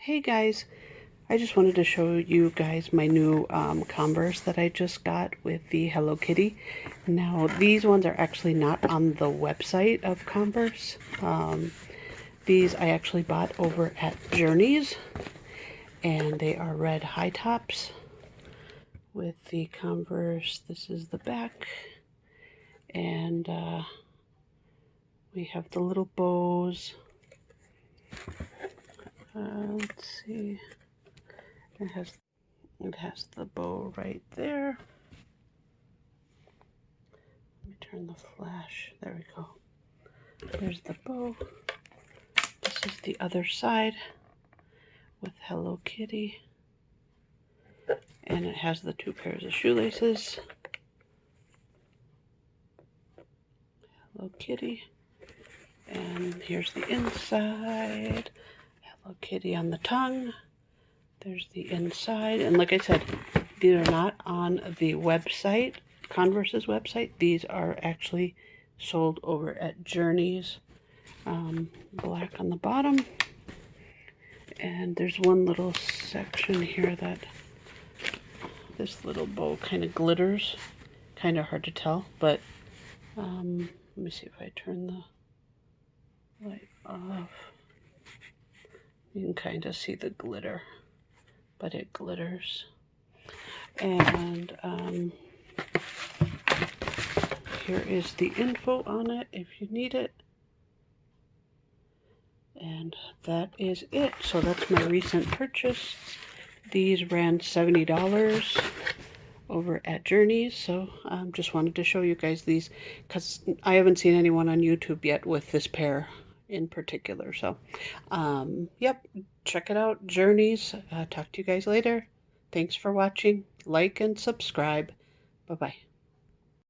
Hey guys, I just wanted to show you guys my new Converse that I just got with the Hello Kitty. Now these ones are actually not on the website of Converse. These I actually bought over at Journeys, and they are red high tops with the Converse. This is the back, and we have the little bows. Let's see. It has the bow right there. Let me turn the flash. There we go. There's the bow. This is the other side with Hello Kitty. And it has the two pairs of shoelaces. Hello Kitty. And here's the inside. Hello Kitty on the tongue. There's the inside. And like I said, these are not on the website, Converse's website. These are actually sold over at Journeys. Black on the bottom. And there's one little section here that this little bow kind of glitters. Kind of hard to tell, but let me see if I turn the light off. You can kind of see the glitter, but it glitters. And here is the info on it if you need it. And that is it. So that's my recent purchase. These ran $70 over at Journeys. So just wanted to show you guys these because I haven't seen anyone on YouTube yet with this pair in particular. So yep, check it out, Journeys. Talk to you guys later. Thanks for watching. Like and subscribe. Bye-bye.